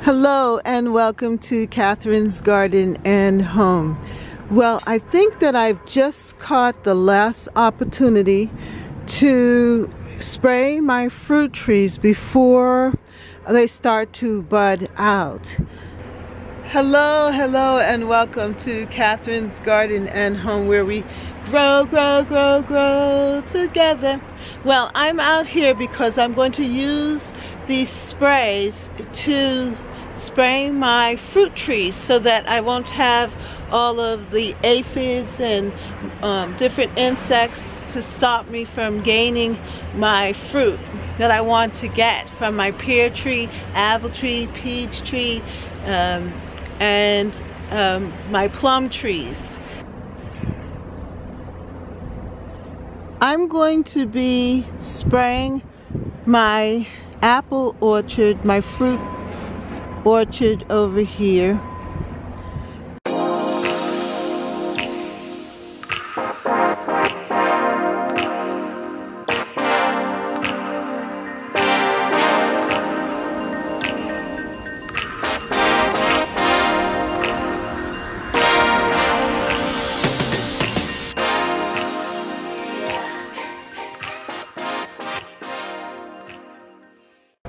Hello and welcome to Catherine's Garden and Home. Well, I think that I've just caught the last opportunity to spray my fruit trees before they start to bud out. Hello and welcome to Catherine's Garden and Home, where we grow together. Well, I'm out here because I'm going to use these sprays to spray my fruit trees so that I won't have all of the aphids and different insects to stop me from gaining my fruit that I want to get from my pear tree, apple tree, peach tree, and my plum trees. I'm going to be spraying my apple orchard, my fruit orchard over here.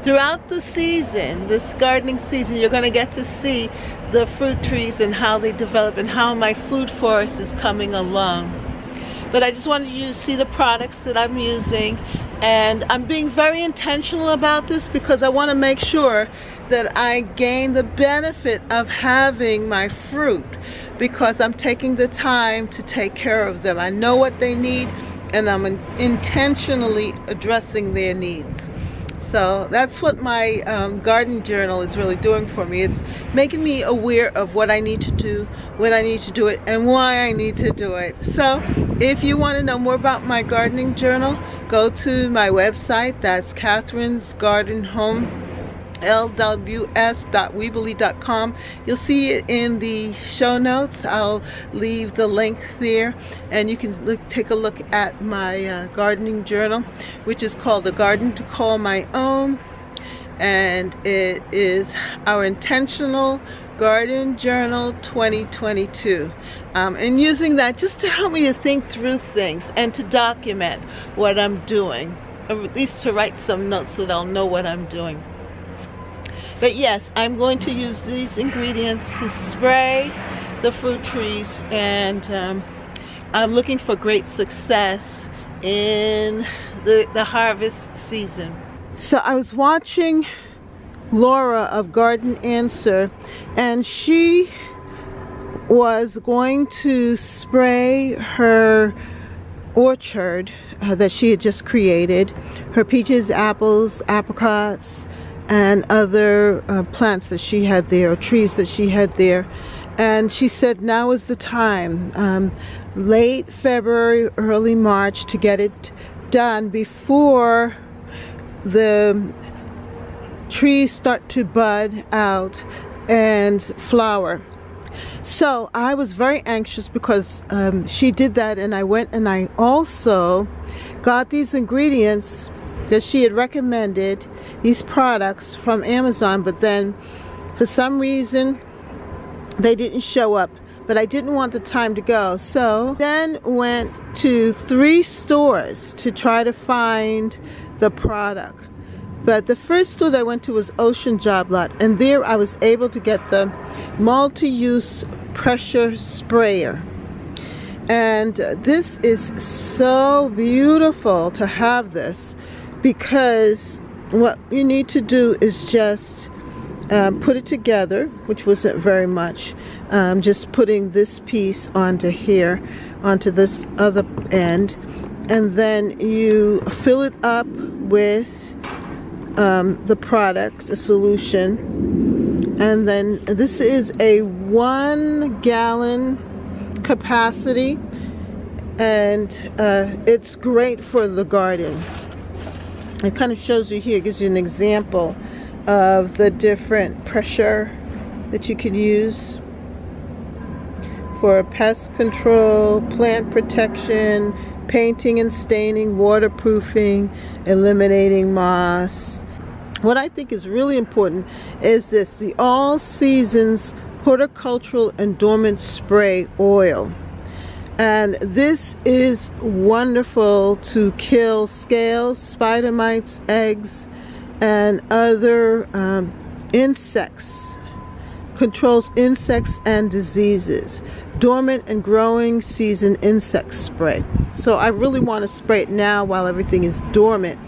Throughout the season, this gardening season, you're going to get to see the fruit trees and how they develop and how my food forest is coming along. But I just wanted you to see the products that I'm using, and I'm being very intentional about this because I want to make sure that I gain the benefit of having my fruit, because I'm taking the time to take care of them. I know what they need and I'm intentionally addressing their needs. So that's what my garden journal is really doing for me. It's making me aware of what I need to do, when I need to do it, and why I need to do it. So if you want to know more about my gardening journal, go to my website. That's Catherine's Garden Home, lws.weebly.com. You'll see it in the show notes. I'll leave the link there, and you can take a look at my gardening journal, which is called The Garden to Call My Own, and it is our intentional garden journal 2022. And using that just to help me to think through things and to document what I'm doing, or at least to write some notes so that I'll know what I'm doing. But yes, I'm going to use these ingredients to spray the fruit trees, and I'm looking for great success in the harvest season. So I was watching Laura of Garden Answer, and she was going to spray her orchard that she had just created, her peaches, apples, apricots, and other plants that she had there, or trees that she had there. And she said now is the time, late February, early March, to get it done before the trees start to bud out and flower. So I was very anxious because she did that, and I went and I also got these ingredients that she had recommended, these products from Amazon, but then for some reason they didn't show up, but I didn't want the time to go. So then went to 3 stores to try to find the product. But the first store that I went to was Ocean Job Lot, and there I was able to get the multi-use pressure sprayer. And this is so beautiful to have this, because what you need to do is just put it together, which wasn't very much, just putting this piece onto here, onto this other end, and then you fill it up with the product, the solution, and then this is a 1 gallon capacity, and it's great for the garden. It kind of shows you here, gives you an example of the different pressure that you could use for pest control, plant protection, painting and staining, waterproofing, eliminating moss, what I think is really important is this, the All Seasons Horticultural and Dormant Spray Oil. And this is wonderful to kill scales, spider mites, eggs, and other insects. Controls insects and diseases. Dormant and growing season insect spray. So I really want to spray it now while everything is dormant,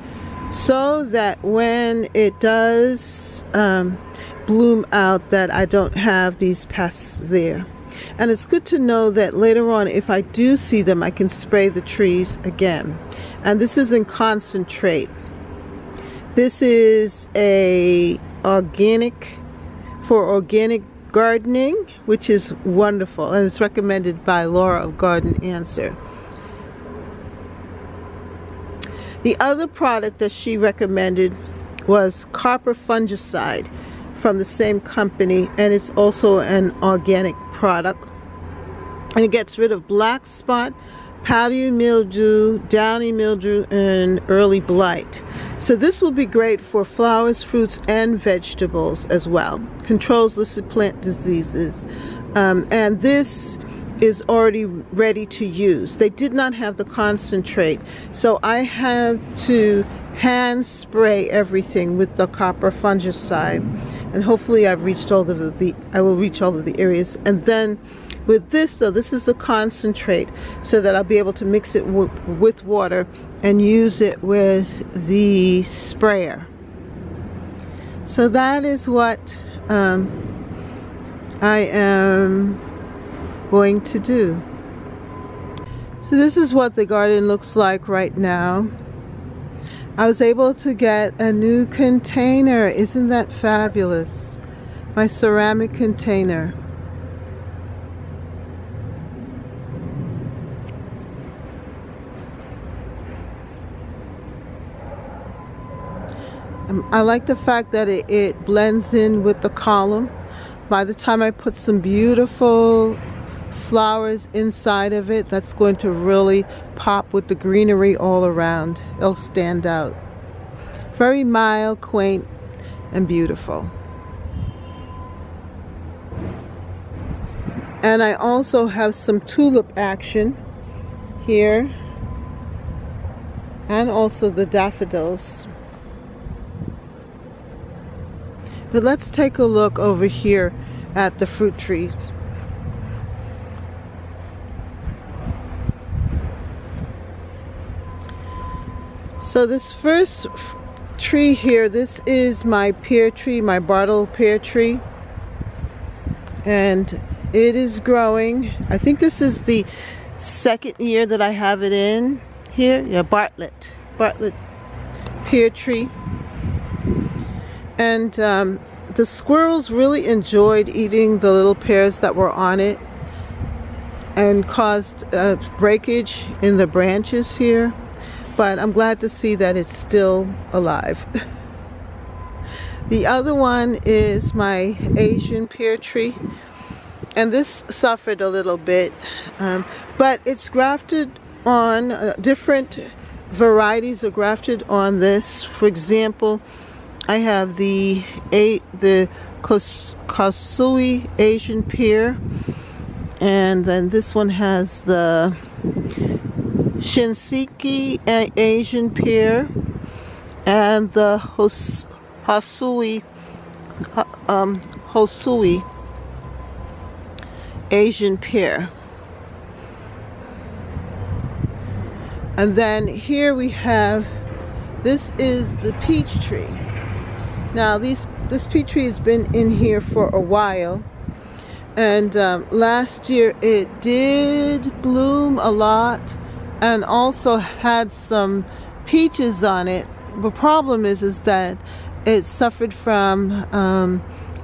so that when it does bloom out, that I don't have these pests there. And it's good to know that later on, if I do see them, I can spray the trees again. And this is in concentrate. This is a organic, for organic gardening, which is wonderful, and it's recommended by Laura of Garden Answer. The other product that she recommended was copper fungicide from the same company, and it's also an organic product, and it gets rid of black spot, powdery mildew, downy mildew, and early blight. So this will be great for flowers, fruits, and vegetables as well. Controls listed plant diseases, and this is already ready to use. They did not have the concentrate, so I have to hand spray everything with the copper fungicide, and hopefully I will reach all of the areas. And then with this, though, this is a concentrate, so that I'll be able to mix it with water and use it with the sprayer. So that is what I am going to do. So this is what the garden looks like right now. I was able to get a new container. Isn't that fabulous? My ceramic container. I like the fact that it blends in with the column. By the time I put some beautiful flowers inside of it, that's going to really pop with the greenery all around. It'll stand out. Very mild, quaint, and beautiful. And I also have some tulip action here, and also the daffodils. But let's take a look over here at the fruit trees. So this first tree here, this is my pear tree, my bottle pear tree. And it is growing. I think this is the second year that I have it in here. Yeah, Bartlett pear tree. And the squirrels really enjoyed eating the little pears that were on it, and caused breakage in the branches here. But I'm glad to see that it's still alive. The other one is my Asian pear tree, and this suffered a little bit, but it's grafted on, different varieties are grafted on this. For example, I have the Kasui Asian pear, and then this one has the Shinseki Asian pear, and the Hosui Asian pear. And then here we have, this is the peach tree. Now this peach tree has been in here for a while, and last year it did bloom a lot and also had some peaches on it. The problem is that it suffered from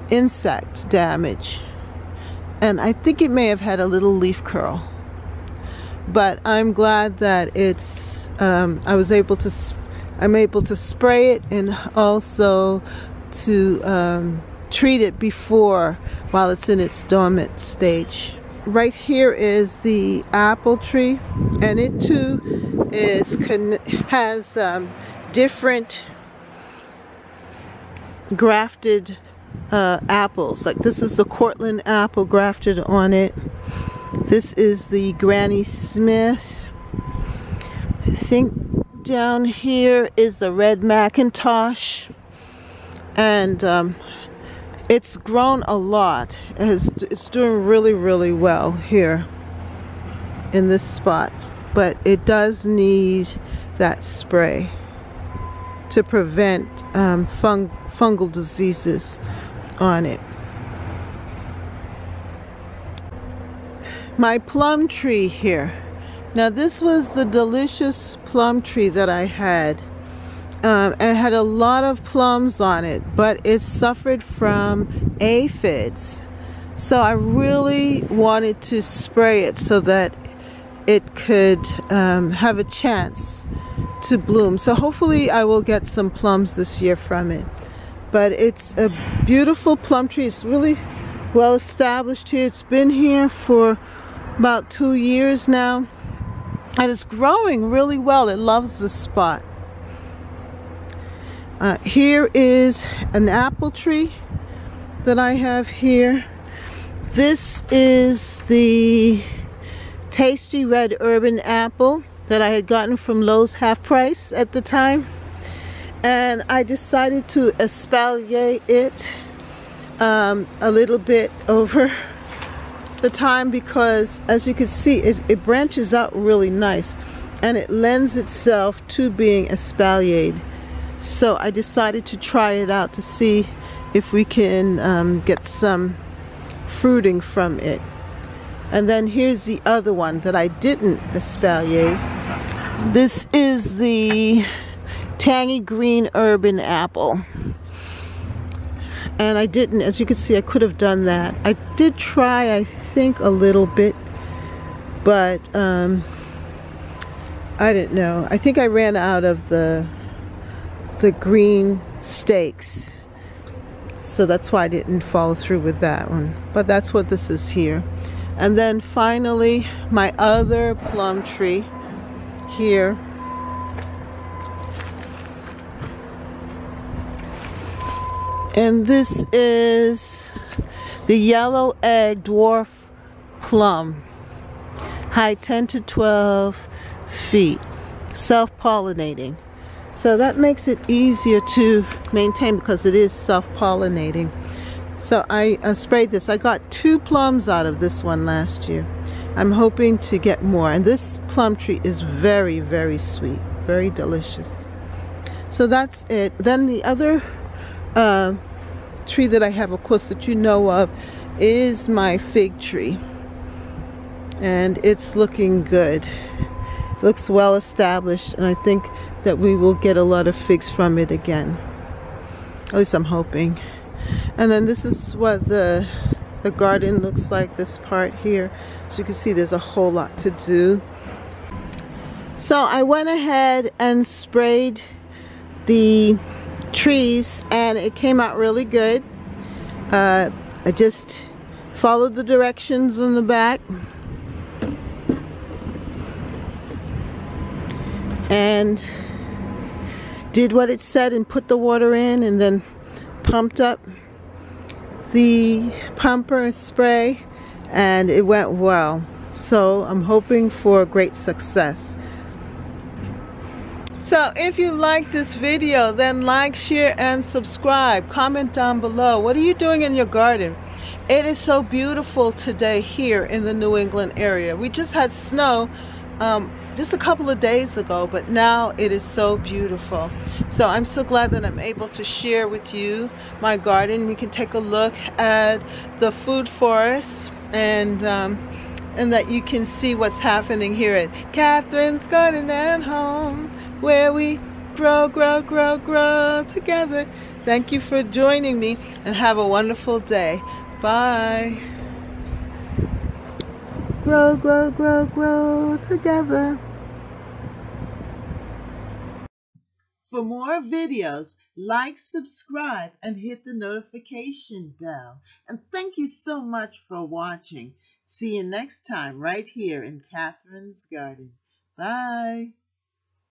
insect damage, and I think it may have had a little leaf curl. But I'm glad that it's I'm able to spray it, and also to treat it before, while it's in its dormant stage. Right here is the apple tree, and it too has different grafted apples. Like this is the Cortland apple grafted on it. This is the Granny Smith. I think down here is the Red Macintosh. And it's grown a lot. It's doing really, really well here in this spot. But it does need that spray to prevent fungal diseases on it. My plum tree here. Now this was the delicious plum tree that I had. It had a lot of plums on it, but it suffered from aphids. So I really wanted to spray it so that it could have a chance to bloom. So hopefully I will get some plums this year from it. But it's a beautiful plum tree. It's really well established here. It's been here for about 2 years now. And it's growing really well. It loves this spot. Here is an apple tree that I have here. This is the tasty red urban apple that I had gotten from Lowe's half price at the time. And I decided to espalier it a little bit over the time because, as you can see, it branches out really nice and it lends itself to being espaliered. So I decided to try it out to see if we can get some fruiting from it. And then here's the other one that I didn't espalier. This is the tangy green urban apple. And I didn't, as you can see, I could have done that. I did try, I think, a little bit, but I didn't know. I think I ran out of the green stakes, so that's why I didn't follow through with that one. But that's what this is here. And then finally my other plum tree here. And this is the yellow egg dwarf plum, height 10 to 12 feet, self-pollinating. So that makes it easier to maintain because it is self-pollinating. So I sprayed this. I got 2 plums out of this one last year. I'm hoping to get more. And this plum tree is very, very sweet, very delicious. So that's it. Then the other tree that I have, of course, that you know of, is my fig tree. And it's looking good. Looks well established, and I think that we will get a lot of figs from it again. At least I'm hoping. And then this is what the garden looks like, this part here. So you can see there's a whole lot to do. So I went ahead and sprayed the trees and it came out really good. I just followed the directions on the back and did what it said and put the water in, and then pumped up the pumper spray, and it went well. So I'm hoping for great success. So if you like this video, then like, share, and subscribe. Comment down below. What are you doing in your garden? It is so beautiful today here in the New England area. We just had snow just a couple of days ago, but now it is so beautiful. So I'm so glad that I'm able to share with you my garden. We can take a look at the food forest and that you can see what's happening here at Catherine's Garden and Home, where we grow, grow, grow, grow together. Thank you for joining me and have a wonderful day. Bye. Grow, grow, grow, grow together. For more videos, like, subscribe, and hit the notification bell. And thank you so much for watching. See you next time right here in Catherine's Garden. Bye.